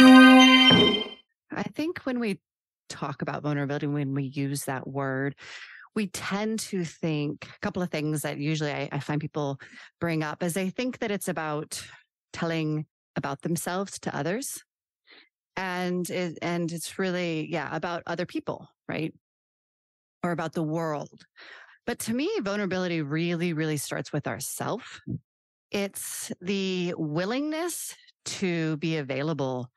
I think when we talk about vulnerability, when we use that word, we tend to think a couple of things that usually I find people bring up is they think that it's about telling about themselves to others. And it's really, yeah, about other people, right? Or about the world. But to me, vulnerability really, really starts with ourself. It's the willingness to be available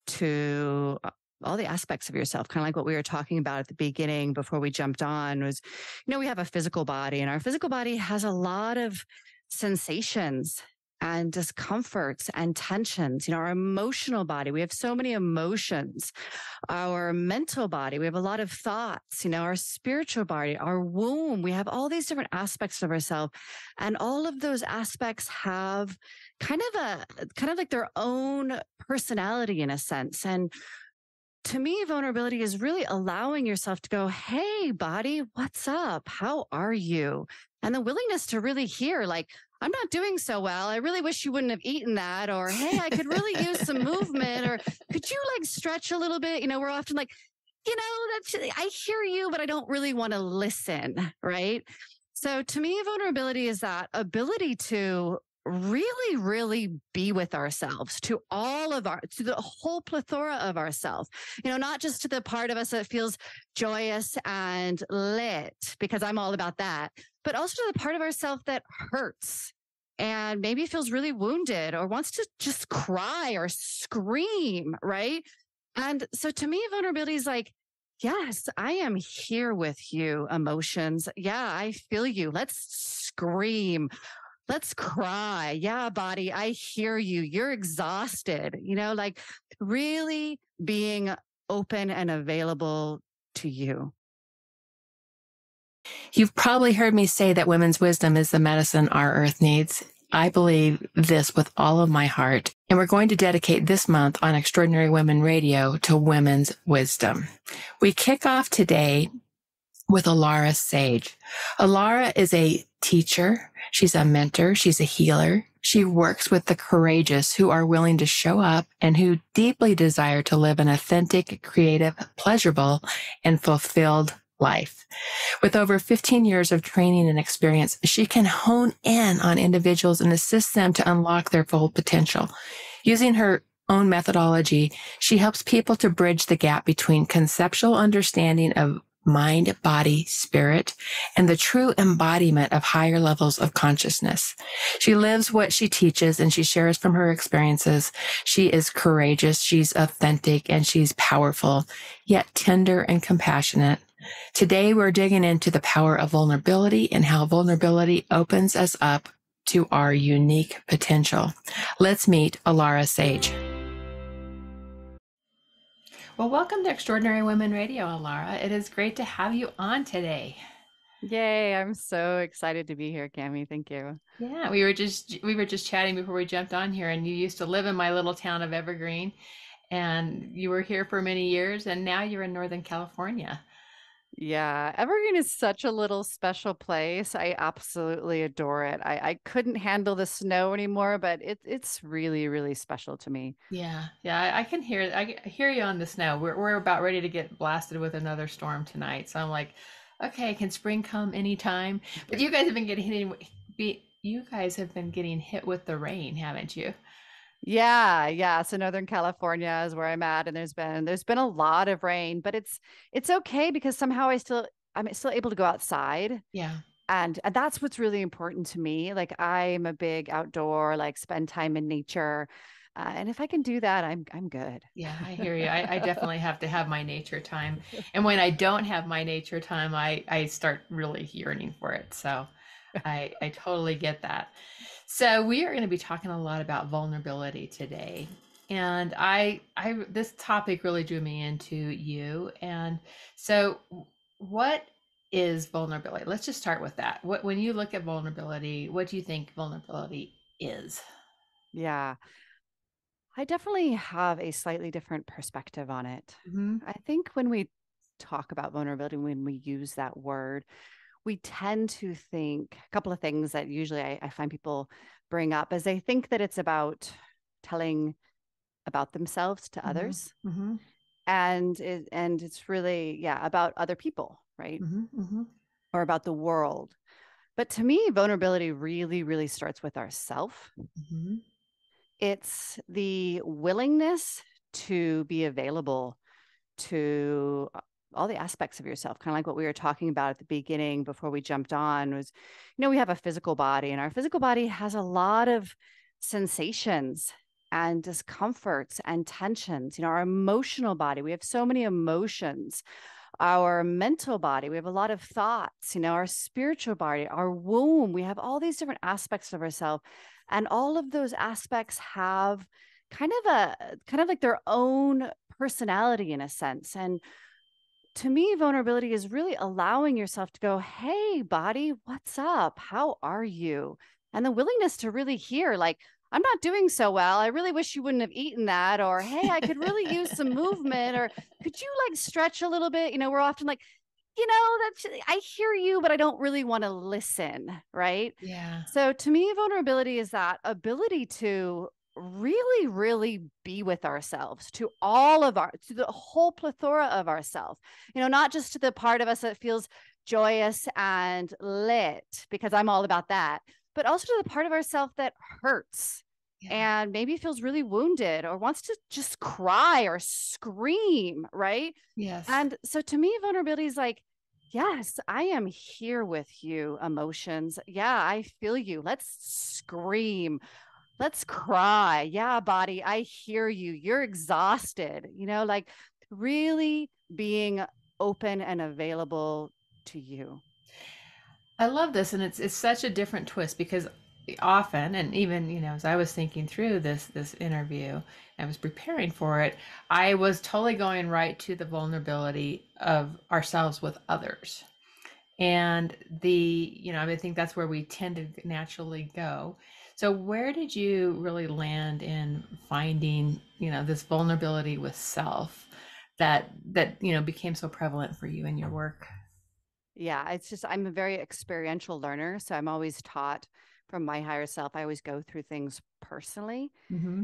to all the aspects of yourself, kind of like what we were talking about at the beginning before we jumped on was, we have a physical body and our physical body has a lot of sensations and discomforts and tensions. Our emotional body, we have so many emotions. Our mental body, we have a lot of thoughts. Our spiritual body, our womb, we have all these different aspects of ourselves. And all of those aspects have kind of like their own personality in a sense. And to me, vulnerability is really allowing yourself to go, hey, body, what's up? How are you? And the willingness to really hear, like, I'm not doing so well. I really wish you wouldn't have eaten that. Or, hey, I could really use some movement. Or could you like stretch a little bit? We're often like, I hear you, but I don't really want to listen. Right. So to me, vulnerability is that ability to really, really be with ourselves, to the whole plethora of ourselves, not just to the part of us that feels joyous and lit, because I'm all about that, but also to the part of ourselves that hurts and maybe feels really wounded or wants to just cry or scream, right? And so to me, vulnerability is like, yes, I am here with you, emotions. Yeah, I feel you. Let's scream. Let's cry. Yeah, body, I hear you. You're exhausted, like really being open and available to you. You've probably heard me say that women's wisdom is the medicine our earth needs. I believe this with all of my heart, and we're going to dedicate this month on Extraordinary Women Radio to women's wisdom. We kick off today with Alara Sage. Alara is a teacher. She's a mentor. She's a healer. She works with the courageous who are willing to show up and who deeply desire to live an authentic, creative, pleasurable, and fulfilled life. With over 15 years of training and experience, she can hone in on individuals and assist them to unlock their full potential. Using her own methodology, she helps people to bridge the gap between conceptual understanding of mind, body, spirit, and the true embodiment of higher levels of consciousness. She lives what she teaches and she shares from her experiences. She is courageous, she's authentic, and she's powerful, yet tender and compassionate. Today, we're digging into the power of vulnerability and how vulnerability opens us up to our unique potential. Let's meet Alara Sage. Well, welcome to Extraordinary Women Radio, Alara. It is great to have you on today. Yay, I'm so excited to be here, Cami. Thank you. Yeah, we were just chatting before we jumped on here, and you used to live in my little town of Evergreen, and you were here for many years, and now you're in Northern California. Yeah, Evergreen is such a little special place. I absolutely adore it. I couldn't handle the snow anymore, but it's really, really special to me. Yeah, I can I hear you on the snow. We're about ready to get blasted with another storm tonight, so I'm like, okay, can spring come anytime? But you guys have been you guys have been getting hit with the rain, haven't you? Yeah. So Northern California is where I'm at, and there's been a lot of rain, but it's okay because somehow I'm still able to go outside. Yeah. And that's what's really important to me. Like I'm a big outdoor, like spend time in nature. And if I can do that, I'm good. Yeah, I hear you. I definitely have to have my nature time. And when I don't have my nature time, I start really yearning for it. So I totally get that. So we are going to be talking a lot about vulnerability today. And this topic really drew me into you. And so what is vulnerability? Let's just start with that. When you look at vulnerability, what do you think vulnerability is? Yeah. I definitely have a slightly different perspective on it. Mm-hmm. I think when we talk about vulnerability, when we use that word, we tend to think a couple of things that usually I find people bring up as they think that it's about telling about themselves to Mm-hmm. others. Mm-hmm. And it's really, yeah, about other people, right? Mm-hmm. Mm-hmm. Or about the world. But to me, vulnerability really, really starts with ourself. Mm-hmm. It's the willingness to be available to all the aspects of yourself, kind of like what we were talking about at the beginning before we jumped on was, we have a physical body, and our physical body has a lot of sensations and discomforts and tensions. Our emotional body, we have so many emotions. Our mental body, we have a lot of thoughts. Our spiritual body, our womb, we have all these different aspects of ourselves, and all of those aspects have kind of like their own personality in a sense. And to me, vulnerability is really allowing yourself to go, hey, body, what's up? How are you? And the willingness to really hear, like, I'm not doing so well. I really wish you wouldn't have eaten that. Or, hey, I could really use some movement. Or could you like stretch a little bit? We're often like, that's, I hear you, but I don't really want to listen. Right. Yeah. So to me, vulnerability is that ability to really, really be with ourselves, to the whole plethora of ourselves, not just to the part of us that feels joyous and lit, because I'm all about that, but also to the part of ourselves that hurts and maybe feels really wounded or wants to just cry or scream, right? Yes. And so to me, vulnerability is like, yes, I am here with you, emotions. Yeah, I feel you. Let's scream. Let's cry. Yeah, body, I hear you. You're exhausted, like really being open and available to you. I love this, and it's such a different twist because often, and even as I was thinking through this interview, I was preparing for it, I was totally going right to the vulnerability of ourselves with others, and I think that's where we tend to naturally go. So where did you really land in finding this vulnerability with self that became so prevalent for you in your work? Yeah, it's just I'm a very experiential learner, so I'm always taught from my higher self. I always go through things personally. Mm-hmm.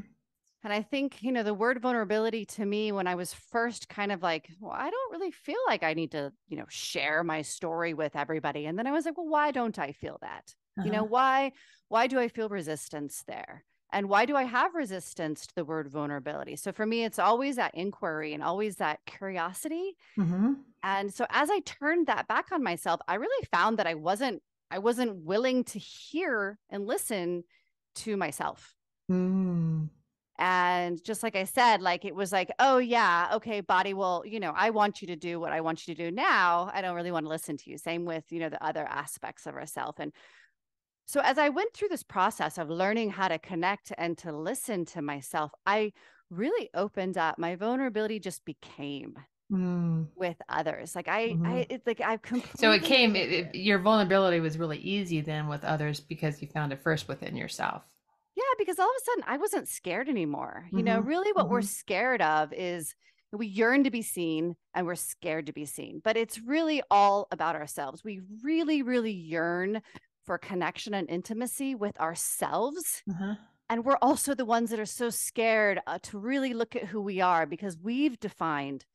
And I think, the word vulnerability to me when I was first kind of like, well, I don't really feel like I need to, share my story with everybody. And then I was like, well, why don't I feel that? Uh-huh. Why do I feel resistance there? And why do I have resistance to the word vulnerability? So for me, it's always that inquiry and always that curiosity. Mm-hmm. And so as I turned that back on myself, I really found that I wasn't willing to hear and listen to myself. Mm. And just like I said, like it was like, oh yeah, okay, body, well, I want you to do what I want you to do now. I don't really want to listen to you. Same with, the other aspects of ourselves. And so as I went through this process of learning how to connect and to listen to myself, I really opened up. My vulnerability just became Mm. with others. Like Mm-hmm. it's like I've So it completely came, shifted. your vulnerability was really easy then with others because you found it first within yourself. Yeah, because all of a sudden I wasn't scared anymore. Mm-hmm. Really what we're Mm-hmm. scared of is we yearn to be seen and we're scared to be seen. But it's really all about ourselves. We really, really yearn for connection and intimacy with ourselves. Uh-huh. And we're also the ones that are so scared to really look at who we are because we've defined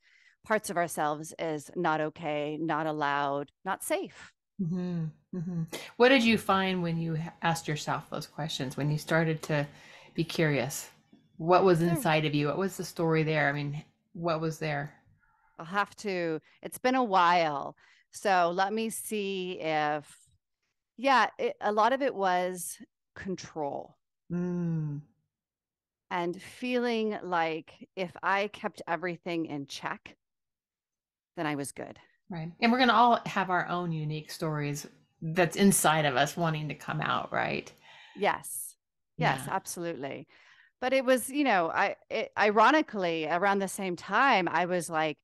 parts of ourselves as not okay, not allowed, not safe. Mm-hmm. Mm-hmm. What did you find when you asked yourself those questions, when you started to be curious? What was So inside of you? What was the story there? I mean, what was there? I'll have to, it's been a while. So let me see if, yeah, a lot of it was control Mm. and feeling like if I kept everything in check, then I was good. Right. And we're going to all have our own unique stories that's inside of us wanting to come out, right? Yes. Yes, Yeah. absolutely. But it was, ironically, around the same time, I was like,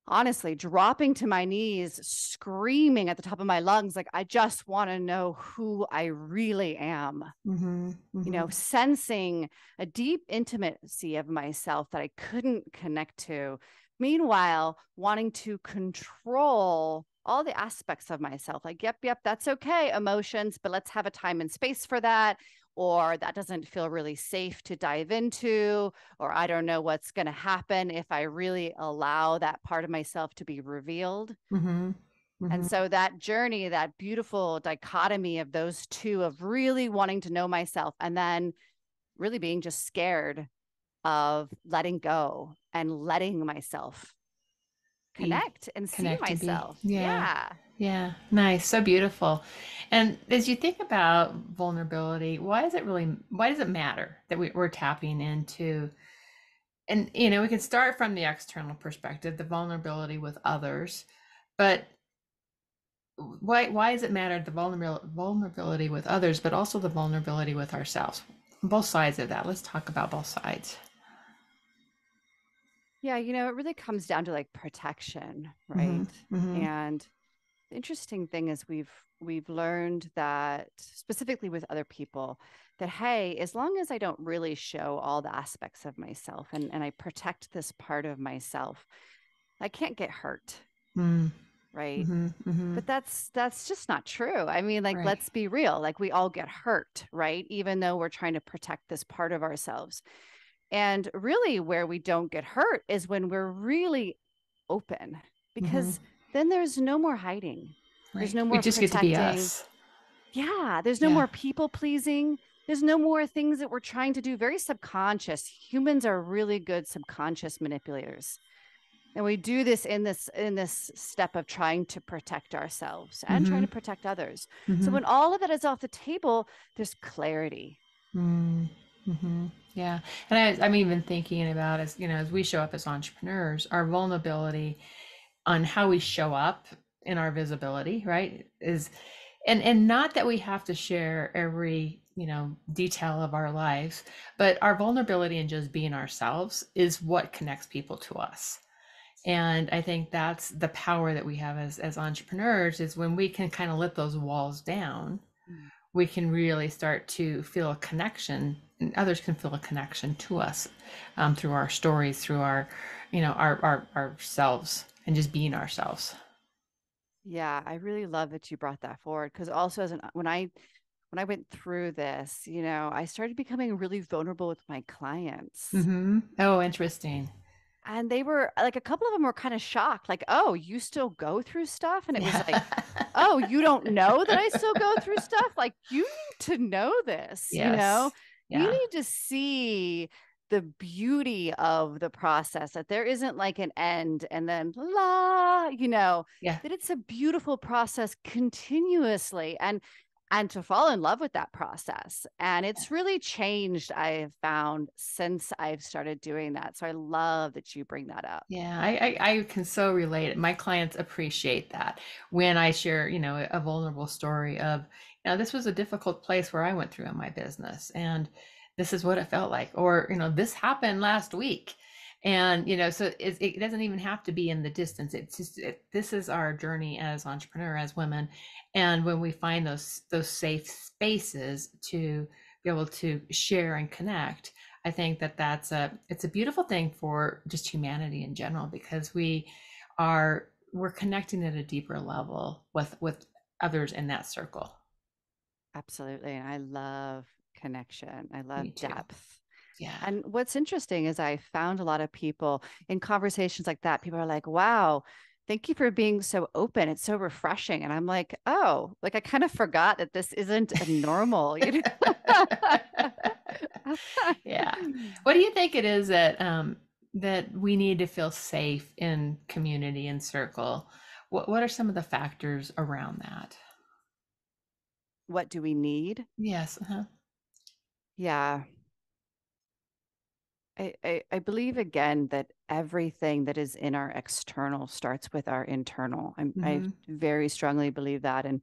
honestly, dropping to my knees, screaming at the top of my lungs, like, I just want to know who I really am. Mm-hmm. Mm-hmm. Sensing a deep intimacy of myself that I couldn't connect to. Meanwhile, wanting to control all the aspects of myself. Like, yep, that's okay, emotions, but let's have a time and space for that. or that doesn't feel really safe to dive into, or I don't know what's going to happen if I really allow that part of myself to be revealed. Mm-hmm. And Mm-hmm. so that journey, that beautiful dichotomy of those two, of really wanting to know myself and then really being just scared of letting go and letting myself Be connect and see connect to be. myself. Yeah. Yeah. Yeah. Nice. So beautiful. And as you think about vulnerability, why does it matter that we're tapping into, and we can start from the external perspective, the vulnerability with others, but why does it matter, the vulnerability with others, but also the vulnerability with ourselves? Both sides of that. Let's talk about both sides. Yeah. It really comes down to like protection, Mm-hmm. right? Mm-hmm. And the interesting thing is we've learned that specifically with other people that, hey, as long as I don't really show all the aspects of myself and I protect this part of myself, I can't get hurt, right? Mm-hmm. Mm-hmm. But that's just not true. I mean, like, Right. let's be real. Like, we all get hurt, right? Even though we're trying to protect this part of ourselves. And really, where we don't get hurt is when we're really open, Mm-hmm. because then there's no more hiding. There's Right. no We more just get to be protecting. us. Yeah, there's no Yeah. more people pleasing. There's no more things that we're trying to do. Very subconscious. Humans are really good subconscious manipulators. And we do this in this step of trying to protect ourselves and trying Mm-hmm. to protect others. So Mm-hmm. when all of that is off the table, there's clarity. Mm-hmm. Yeah. And I'm even thinking about, as we show up as entrepreneurs, our vulnerability on how we show up in our visibility, right? And not that we have to share every, detail of our lives, but our vulnerability in just being ourselves is what connects people to us. And I think that's the power that we have as entrepreneurs, is when we can kind of let those walls down, Mm. we can really start to feel a connection, and others can feel a connection to us, through our stories, through our, ourselves, and just being ourselves. Yeah, I really love that you brought that forward, because also when I went through this, I started becoming really vulnerable with my clients. Mm-hmm. Oh, interesting. And they were like, a couple of them were kind of shocked, like, oh, you still go through stuff? And it was like, oh, you don't know that I still go through stuff? Like, you need to know this, Yes. you Yeah. need to see the beauty of the process, that there isn't like an end and then Yeah. that it's a beautiful process continuously. And to fall in love with that process. And it's really changed, I've found, since I've started doing that. So I love that you bring that up. Yeah, I can so relate. My clients appreciate that when I share, a vulnerable story of, this was a difficult place where I went through in my business, and this is what it felt like, or, this happened last week. And, so it doesn't even have to be in the distance. It's just, this is our journey as entrepreneur, as women. And when we find those safe spaces to be able to share and connect, I think it's a beautiful thing for just humanity in general, because we're connecting at a deeper level with others in that circle. Absolutely. And I love connection, I love Me too. depth. Yeah. And what's interesting is I found a lot of people in conversations like that, people are like, wow, thank you for being so open. It's so refreshing. And I'm like, oh, like, I kind of forgot that this isn't a normal. Yeah. What do you think it is that we need to feel safe in community and circle? What are some of the factors around that? What do we need? Yes. Uh-huh. Yeah. I believe again that everything that is in our external starts with our internal. I Mm-hmm. very strongly believe that. And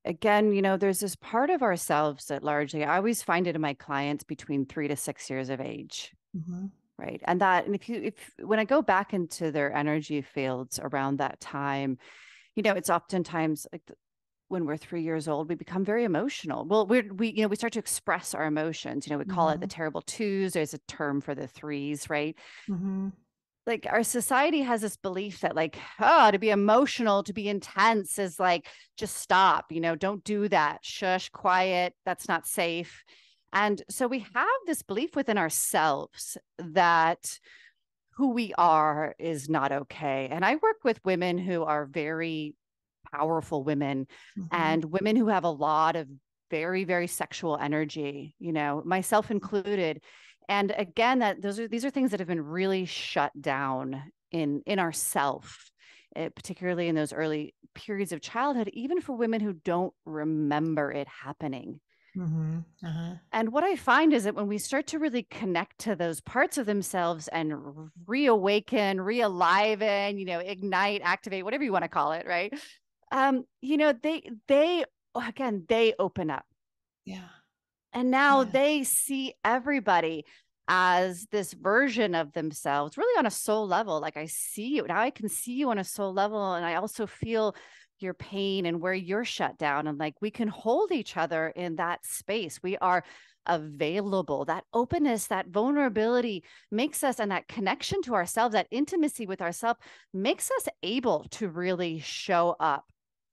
again, there's this part of ourselves that largely, I always find it in my clients between 3 to 6 years of age, Mm-hmm. right? And if when I go back into their energy fields around that time, it's oftentimes like when we're 3 years old, we become very emotional. Well, we start to express our emotions. We call it the Mm-hmm. terrible twos. There's a term for the threes, right? Mm-hmm. like our society has this belief that like, oh, to be emotional, to be intense is like, just stop, don't do that. Shush, quiet, that's not safe. And so we have this belief within ourselves that who we are is not okay. And I work with women who are very powerful women Mm-hmm. and women who have a lot of very, very sexual energy, myself included. And again, these are things that have been really shut down in ourself, particularly in those early periods of childhood, even for women who don't remember it happening. Mm-hmm. Uh-huh. And what I find is that when we start to really connect to those parts of themselves and reawaken, realiven, ignite, activate, whatever you want to call it, right? They again, they open up. Yeah. And now Yeah. they see everybody as this version of themselves, really on a soul level. Like I see you now, I can see you on a soul level. And I also feel your pain and where you're shut down. And like we can hold each other in that space. We are available. That openness, that vulnerability makes us, and that connection to ourselves, that intimacy with ourselves makes us able to really show up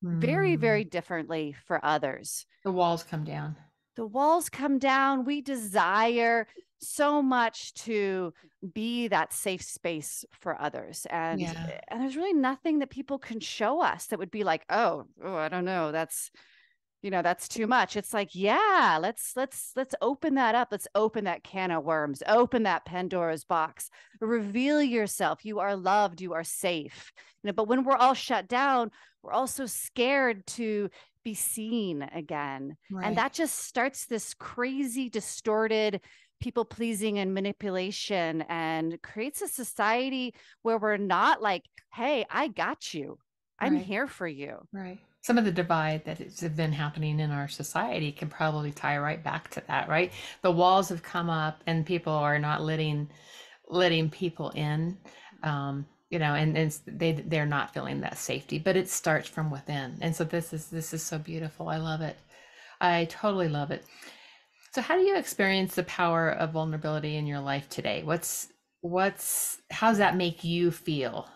very, Mm. very differently for others. The walls come down. The walls come down. We desire so much to be that safe space for others. Yeah. And there's really nothing that people can show us that would be like, oh, I don't know, that's too much. It's like, yeah, let's open that up. Let's open that can of worms, open that Pandora's box, reveal yourself. You are loved, you are safe. But when we're all shut down, we're also scared to be seen again. And Right. that just starts this crazy, distorted people pleasing and manipulation and creates a society where we're not like, hey, I got you. I'm Right. here for you. Right. Some of the divide that has been happening in our society can probably tie right back to that, right? The walls have come up and people are not letting people in. And they're not feeling that safety, but it starts from within. And so this is so beautiful. I love it. I totally love it. So how do you experience the power of vulnerability in your life today? How does that make you feel?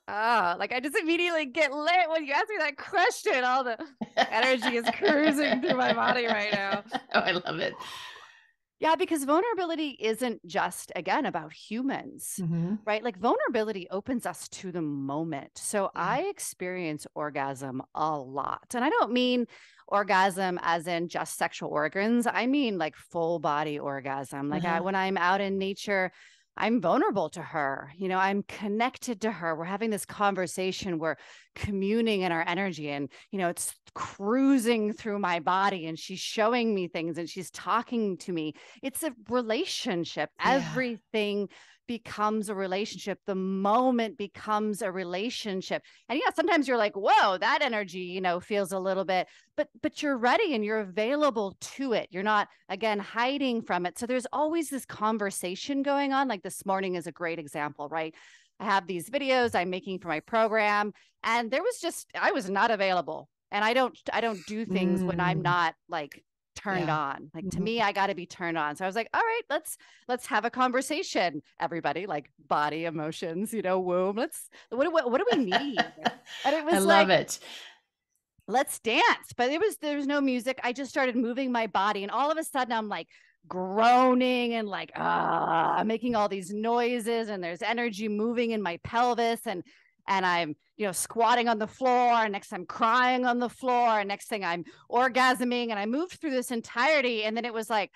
Oh, like I just immediately get lit when you ask me that question. All the energy is cruising through my body right now. Oh, I love it. Yeah, because vulnerability isn't just, again, about humans, Hmm. right? Like vulnerability opens us to the moment. So Yeah. I experience orgasm a lot. And I don't mean orgasm as in just sexual organs, I mean like full body orgasm. Like Uh-huh. when I'm out in nature, I'm vulnerable to her. I'm connected to her. We're having this conversation. We're communing in our energy. And, it's cruising through my body and she's showing me things and she's talking to me. It's a relationship. Yeah. Everything becomes a relationship. The moment becomes a relationship. And yeah, sometimes you're like, whoa, that energy, feels a little bit, but you're ready and you're available to it. You're not, again, hiding from it. So there's always this conversation going on. Like this morning is a great example, right? I have these videos I'm making for my program, and I was not available. And I don't do things when I'm Mm. not like turned Yeah. on. Like to Mhm. me, I got to be turned on. So I was like, all right, let's have a conversation. Everybody, like body, emotions, womb. What do we need? And it I was love like, it. let's dance. But there was no music. I just started moving my body, and all of a sudden I'm like groaning and like I'm making all these noises, and there's energy moving in my pelvis, and I'm squatting on the floor, and next I'm crying on the floor, and next thing I'm orgasming, and I moved through this entirety, and then it was like,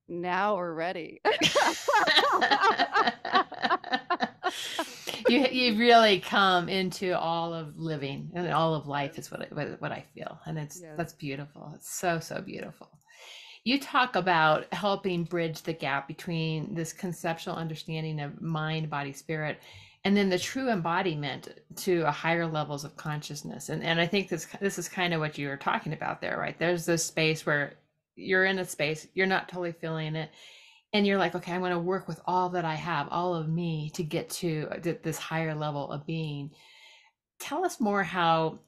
now we're ready. You really come into all of living and all of life is what I feel, and Yes. that's beautiful. It's so so beautiful. You talk about helping bridge the gap between this conceptual understanding of mind, body, spirit, and then the true embodiment to a higher levels of consciousness. And I think this is kind of what you were talking about there, right? There's this space where you're in a space, you're not totally feeling it, and you're like, okay, I'm going to work with all that I have, all of me, to get to this higher level of being. Tell us more how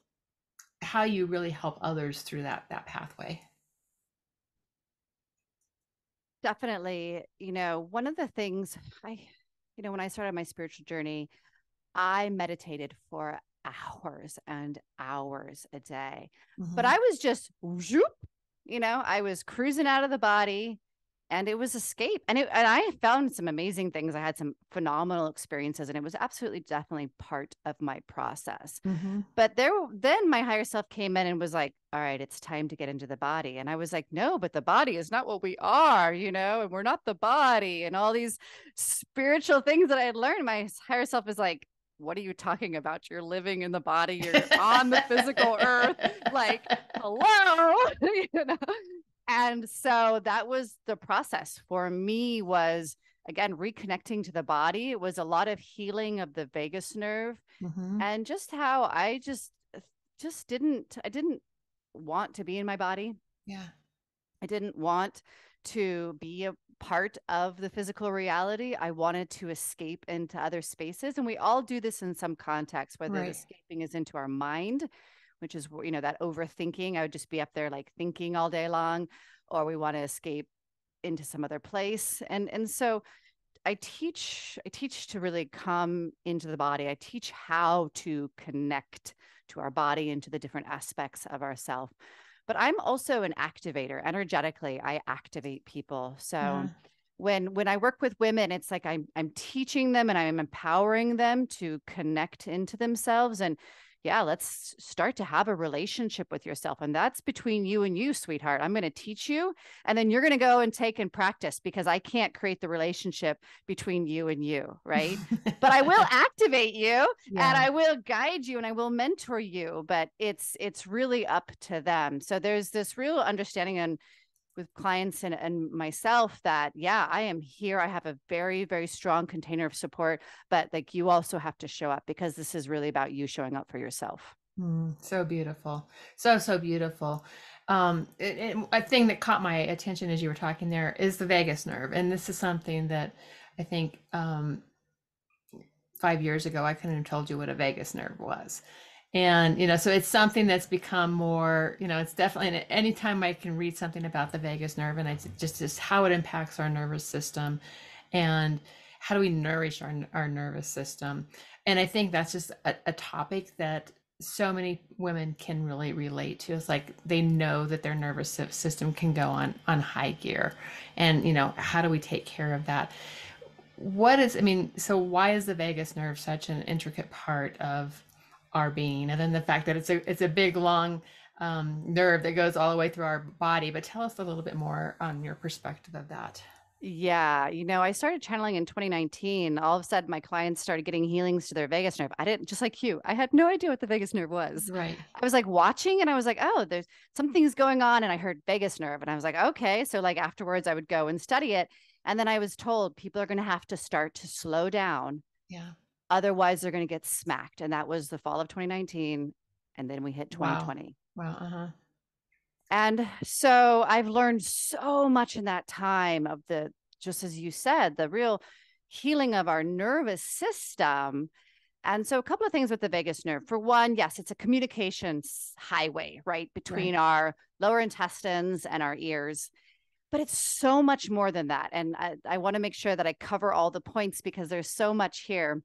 you really help others through that pathway. Definitely, one of the things when I started my spiritual journey, I meditated for hours and hours a day. But I was just whoop, I was cruising out of the body, and it was escape. And I found some amazing things. I had some phenomenal experiences, and it was absolutely definitely part of my process. But then my higher self came in and was like, all right, it's time to get into the body. And I was like, no, but the body is not what we are, and we're not the body, and all these spiritual things that I had learned. My higher self is like, what are you talking about? You're living in the body. You're on the physical earth. Like, hello, And so that was the process for me, was, again, reconnecting to the body. It was a lot of healing of the vagus nerve, and just how I didn't want to be in my body. Yeah. I didn't want to be a part of the physical reality. I wanted to escape into other spaces. And we all do this in some context, whether the escaping is into our mind, which is, that overthinking. I would just be up there like thinking all day long, or we want to escape into some other place. And so I teach to really come into the body. I teach how to connect to our body and to the different aspects of ourself. But I'm also an activator. Energetically, I activate people. So when I work with women, it's like I'm teaching them and I'm empowering them to connect into themselves. And yeah, let's start to have a relationship with yourself. And that's between you and you, sweetheart. I'm going to teach you, and then you're going to go and take and practice, because I can't create the relationship between you and you, right? But I will activate you, and I will guide you, and I will mentor you, but it's really up to them. So there's this real understanding and with clients and myself that, yeah, I am here. I have a very, very strong container of support, but like, you also have to show up, because this is really about you showing up for yourself. So beautiful. So beautiful. A thing that caught my attention as you were talking there is the vagus nerve. And this is something that I think 5 years ago, I couldn't have told you what a vagus nerve was. And, so it's something that's become more, it's definitely, anytime I can read something about the vagus nerve, and it's just how it impacts our nervous system and how do we nourish our nervous system. And I think that's just a topic that so many women can really relate to. It's like they know that their nervous system can go on high gear, and, how do we take care of that? So why is the vagus nerve such an intricate part of our being? And then the fact that it's a big, long nerve that goes all the way through our body. But tell us a little bit more on your perspective of that. Yeah. I started channeling in 2019. All of a sudden, my clients started getting healings to their vagus nerve. I didn't, just like you, I had no idea what the vagus nerve was. Right. I was like watching, and I was like, oh, there's something's going on. And I heard vagus nerve, and I was like, okay. So like afterwards I would go and study it. And then I was told people are going to have to start to slow down. Yeah. Otherwise, they're going to get smacked. And that was the fall of 2019. And then we hit 2020. Wow. And so I've learned so much in that time of just as you said, the real healing of our nervous system. And so a couple of things with the vagus nerve. For one, yes, it's a communications highway, right? Between our lower intestines and our ears. But it's so much more than that. And I want to make sure that I cover all the points, because there's so much here.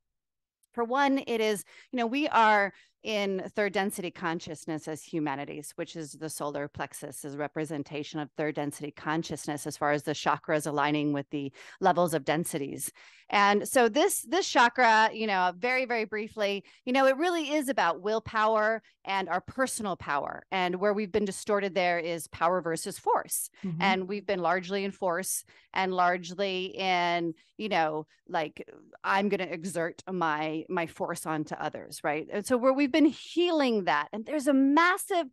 For one, it is, we are in third density consciousness as humanities, which is the solar plexus, is a representation of third density consciousness as far as the chakras aligning with the levels of densities. And so this chakra, very, very briefly, it really is about willpower and our personal power. And where we've been distorted there is power versus force. And we've been largely in force, and largely in, like, I'm going to exert my force onto others, right? And so where we've been healing that, and there's a massive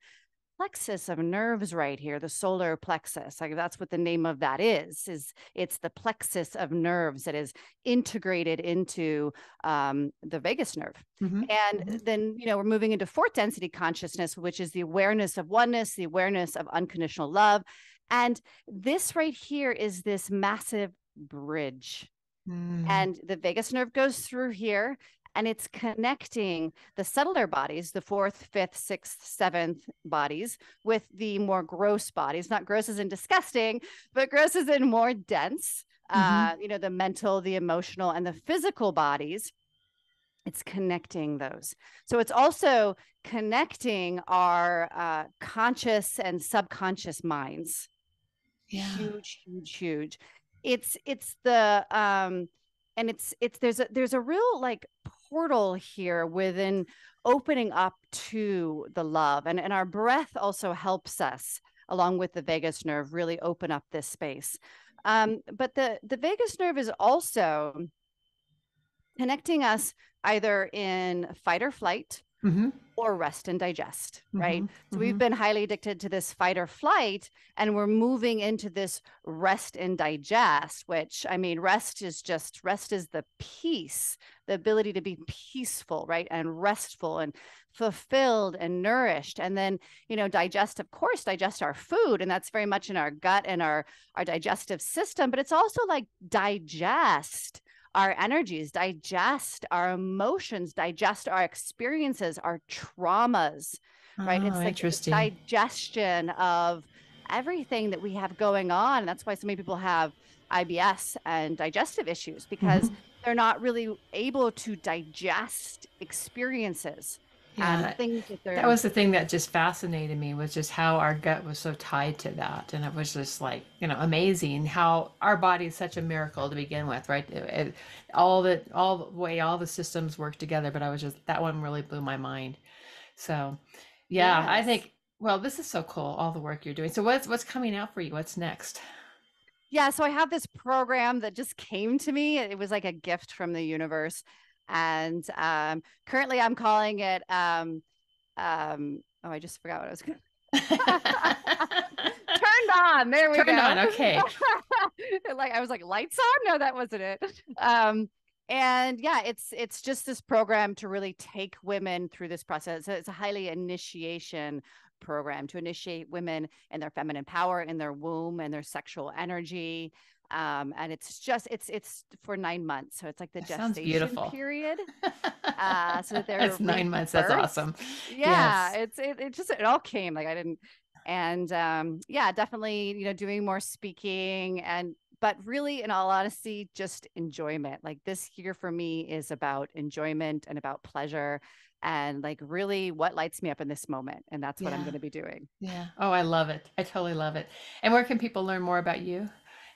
plexus of nerves right here, the solar plexus. Like, that's what the name of that is it's the plexus of nerves that is integrated into the vagus nerve. And then, we're moving into fourth density consciousness, which is the awareness of oneness, the awareness of unconditional love. And this right here is this massive bridge. And the vagus nerve goes through here, and it's connecting the subtler bodies, the fourth, fifth, sixth, seventh bodies, with the more gross bodies. Not gross as in disgusting, but gross as in more dense the mental, the emotional, and the physical bodies. It's connecting those. So it's also connecting our conscious and subconscious minds. Yeah. Huge, huge, huge. It's the and it's there's a real like portal here within opening up to the love, and our breath also helps us along with the vagus nerve really open up this space. But the vagus nerve is also connecting us either in fight or flight or rest and digest, right? So we've been highly addicted to this fight or flight, and we're moving into this rest and digest, which, I mean, rest is the peace, the ability to be peaceful, right? And restful and fulfilled and nourished. And then, digest, of course, digest our food. And that's very much in our gut and our digestive system, but it's also like digest our energies, digest our emotions, digest our experiences, our traumas, right? It's like digestion of everything that we have going on. And that's why so many people have IBS and digestive issues, because they're not really able to digest experiences. Yeah, that was the thing that just fascinated me, was just how our gut was so tied to that. And it was just like, amazing how our body is such a miracle to begin with, right? All the systems work together, but that one really blew my mind. So yeah, yes. I think, well, this is so cool, all the work you're doing. So what's coming out for you? What's next? Yeah, so I have this program that just came to me. It was like a gift from the universe. And currently I'm calling it, I just forgot what I was going to Turned on. There we go. Turned on. Okay. I was like, lights on? No, that wasn't it. And yeah, it's just this program to really take women through this process. So it's a highly initiation program to initiate women in their feminine power, in their womb, and their sexual energy. And it's for 9 months. So it's like the gestation period. So that they're that's 9 months. That's awesome. Yeah. Yes. It all came like I didn't. And yeah, definitely, doing more speaking but really, in all honesty, just enjoyment. Like this year for me is about enjoyment and about pleasure and like really what lights me up in this moment. And that's what I'm going to be doing. Yeah. Oh, I love it. I totally love it. And where can people learn more about you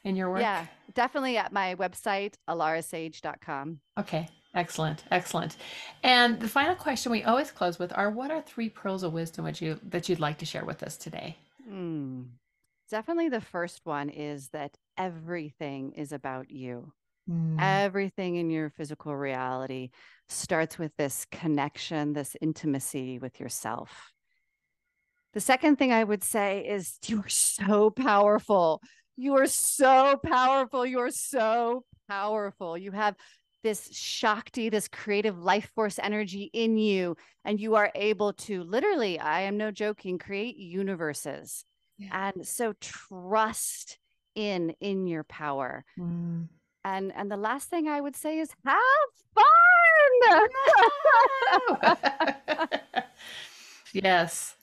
and your work? Yeah, definitely at my website, alarasage.com. Okay. Excellent. Excellent. And the final question we always close with are, what are 3 pearls of wisdom that you'd like to share with us today? Definitely the first one is that everything is about you. Everything in your physical reality starts with this connection, this intimacy with yourself. The second thing I would say is you are so powerful. You are so powerful. You are so powerful. You have this Shakti, this creative life force energy in you, and you are able to literally, I am no joking, create universes. Yeah. And so trust in your power. And the last thing I would say is have fun. Yes.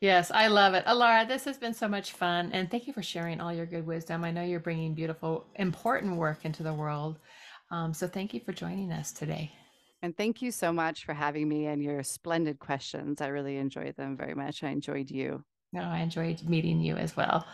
Yes, I love it. Alara, this has been so much fun. And thank you for sharing all your good wisdom. I know you're bringing beautiful, important work into the world. So thank you for joining us today. And thank you so much for having me and your splendid questions. I really enjoyed them very much. I enjoyed you. No, I enjoyed meeting you as well.